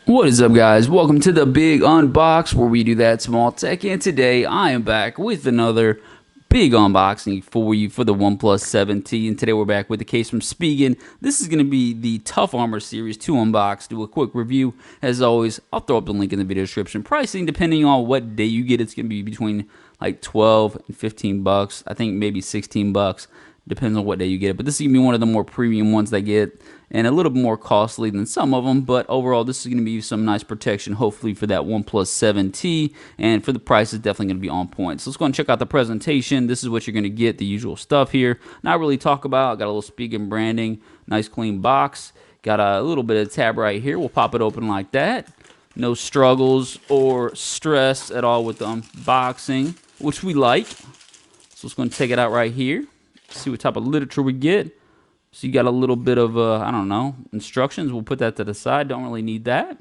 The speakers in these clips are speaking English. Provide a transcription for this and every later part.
What is up, guys? Welcome to the big unbox where we do that small tech, and today I am back with another big unboxing for you for the OnePlus 7T. And today we're back with the case from Spigen. This is going to be the Tough Armor series to unbox, do a quick review. As always, I'll throw up the link in the video description. Pricing, depending on what day you get, it's going to be between like 12 and 15 bucks. I think maybe 16 bucks. Depends on what day you get it. But this is going to be one of the more premium ones they get, and a little bit more costly than some of them. But overall, this is going to be some nice protection, hopefully, for that OnePlus 7T. And for the price, it's definitely going to be on point. So let's go and check out the presentation. This is what you're going to get, the usual stuff here. Not really talk about. Got a little Spigen branding. Nice clean box. Got a little bit of tab right here. We'll pop it open like that. No struggles or stress at all with the unboxing, which we like. So let's go and take it out right here. See what type of literature we get. So you got a little bit of, I don't know, instructions. We'll put that to the side. Don't really need that.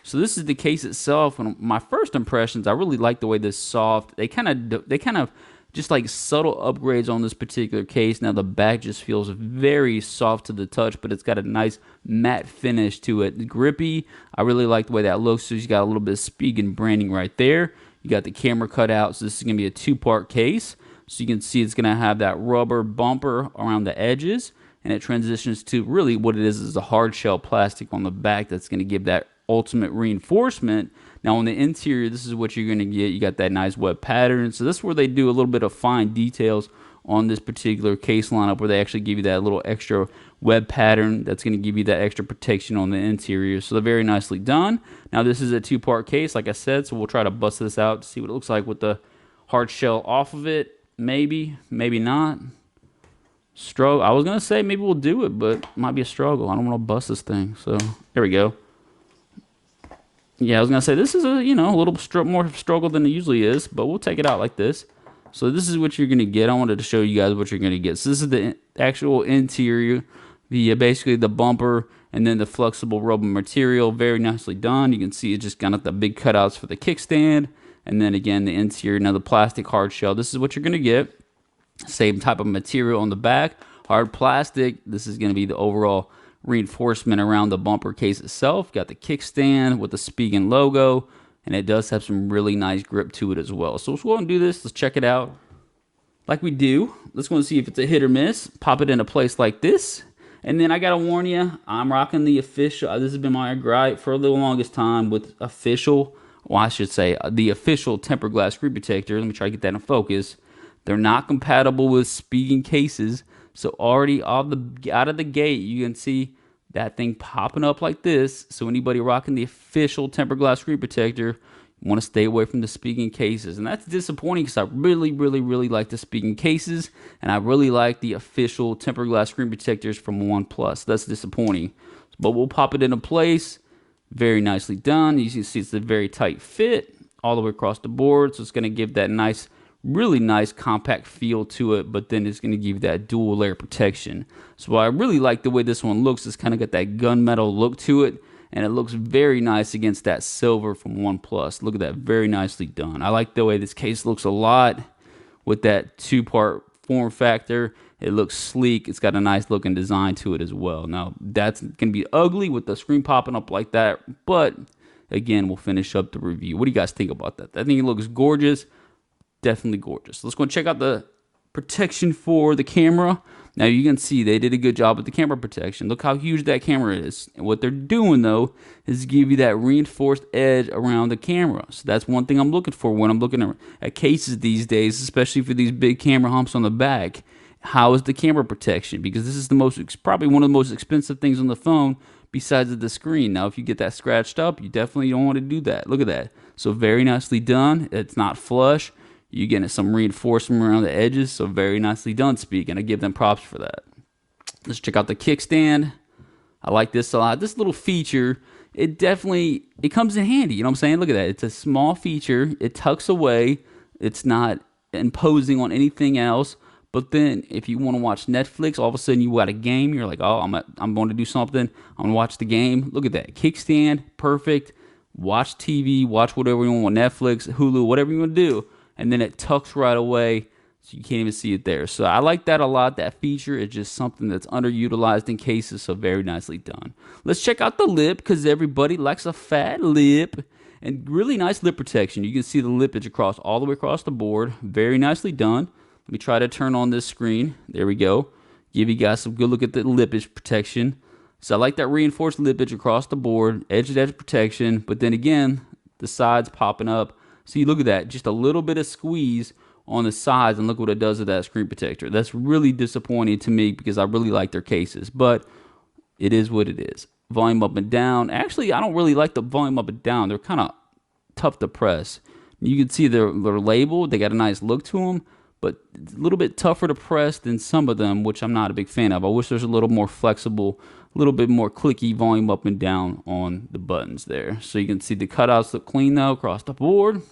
So this is the case itself. And my first impressions, I really like the way this soft. They kind of just like subtle upgrades on this particular case. Now the back just feels very soft to the touch, but it's got a nice matte finish to it. Grippy. I really like the way that looks. So you got a little bit of Spigen branding right there. You got the camera cut out. So this is going to be a two-part case. So you can see it's going to have that rubber bumper around the edges, and it transitions to really what it is a hard shell plastic on the back that's going to give that ultimate reinforcement. Now on the interior, this is what you're going to get. You got that nice web pattern. So this is where they do a little bit of fine details on this particular case lineup, where they actually give you that little extra web pattern that's going to give you that extra protection on the interior. So they're very nicely done. Now this is a two-part case, like I said, so we'll try to bust this out to see what it looks like with the hard shell off of it. Maybe not. Struggle. I was gonna say maybe we'll do it, but it might be a struggle. I don't want to bust this thing. So there we go. Yeah, I was gonna say this is a a little more struggle than it usually is, but we'll take it out like this. So this is what you're gonna get. I wanted to show you guys what you're gonna get. So this is the actual interior, the basically the bumper, and then the flexible rubber material. Very nicely done. You can see it just got the big cutouts for the kickstand. And then again, the interior, now the plastic hard shell. This is what you're going to get. Same type of material on the back. Hard plastic. This is going to be the overall reinforcement around the bumper case itself. Got the kickstand with the Spigen logo. And it does have some really nice grip to it as well. So let's go and do this. Let's check it out. Like we do. Let's go and see if it's a hit or miss. Pop it in a place like this. And then I got to warn you, I'm rocking the official. This has been my gripe for the longest time with official. Well, I should say the official tempered glass screen protector. Let me try to get that in focus. They're not compatible with Spigen cases. So already out of the gate, you can see that thing popping up like this. So anybody rocking the official tempered glass screen protector, you want to stay away from the Spigen cases. And that's disappointing because I really like the Spigen cases. And I really like the official tempered glass screen protectors from OnePlus. That's disappointing. But we'll pop it into place. Very nicely done. You can see it's a very tight fit all the way across the board. So it's going to give that nice, really nice compact feel to it, but then it's going to give you that dual layer protection. So I really like the way this one looks. It's kind of got that gunmetal look to it, and it looks very nice against that silver from OnePlus. Look at that, very nicely done. I like the way this case looks a lot with that two-part form factor. It looks sleek. It's got a nice looking design to it as well. Now, that's going to be ugly with the screen popping up like that. But, again, we'll finish up the review. What do you guys think about that? I think it looks gorgeous. Definitely gorgeous. Let's go and check out the protection for the camera. Now, you can see they did a good job with the camera protection. Look how huge that camera is. And what they're doing, though, is give you that reinforced edge around the camera. So that's one thing I'm looking for when I'm looking at cases these days, especially for these big camera humps on the back. How is the camera protection? Because this is probably one of the most expensive things on the phone besides the screen. Now, if you get that scratched up, you definitely don't want to do that. Look at that. So very nicely done. It's not flush. You're getting some reinforcement around the edges. So very nicely done, Spigen. I give them props for that. Let's check out the kickstand. I like this a lot. This little feature, it comes in handy. You know what I'm saying? Look at that. It's a small feature. It tucks away. It's not imposing on anything else. But then if you want to watch Netflix, all of a sudden you got a game. You're like, oh, I'm going to do something. I'm going to watch the game. Look at that. Kickstand. Perfect. Watch TV. Watch whatever you want. Netflix, Hulu, whatever you want to do. And then it tucks right away. So you can't even see it there. So I like that a lot. That feature is just something that's underutilized in cases, so very nicely done. Let's check out the lip, because everybody likes a fat lip. And really nice lip protection. You can see the lippage across all the way across the board. Very nicely done. Let me try to turn on this screen. There we go. Give you guys some good look at the lippage protection. So I like that reinforced lippage across the board, edge-to-edge protection, but then again, the sides popping up. So you look at that, just a little bit of squeeze on the sides, and look what it does to that screen protector. That's really disappointing to me because I really like their cases, but it is what it is. Volume up and down. Actually, I don't really like the volume up and down. They're kind of tough to press. You can see they're labeled. They got a nice look to them, but it's a little bit tougher to press than some of them, which I'm not a big fan of. I wish there's a little more flexible, a little bit more clicky volume up and down on the buttons there. So you can see the cutouts look clean though across the board.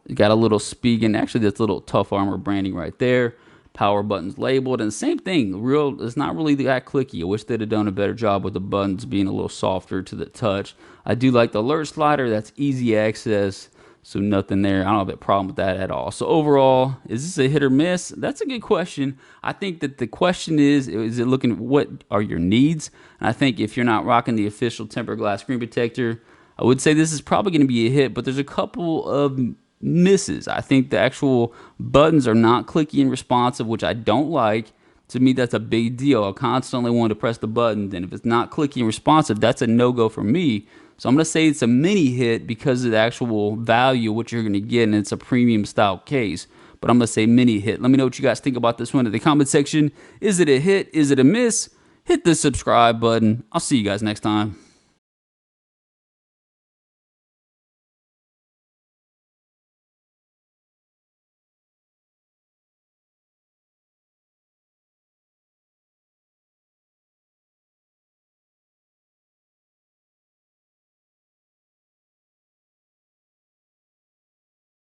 You got a little Spigen. Actually, that's a little Tough Armor branding right there. Power buttons labeled, and the same thing. It's not really that clicky. I wish they'd have done a better job with the buttons being a little softer to the touch. I do like the alert slider. That's easy access, so nothing there. I don't have a problem with that at all. So overall, is this a hit or miss? That's a good question. I think that the question is it looking, what are your needs? And I think if you're not rocking the official tempered glass screen protector, I would say this is probably going to be a hit, but there's a couple of misses. I think the actual buttons are not clicky and responsive, which I don't like. To me, that's a big deal. I constantly want to press the button, and if it's not clicky and responsive, that's a no-go for me. So I'm going to say it's a mini hit because of the actual value of what you're going to get, and it's a premium style case. But I'm going to say mini hit. Let me know what you guys think about this one in the comment section. Is it a hit? Is it a miss? Hit the subscribe button. I'll see you guys next time.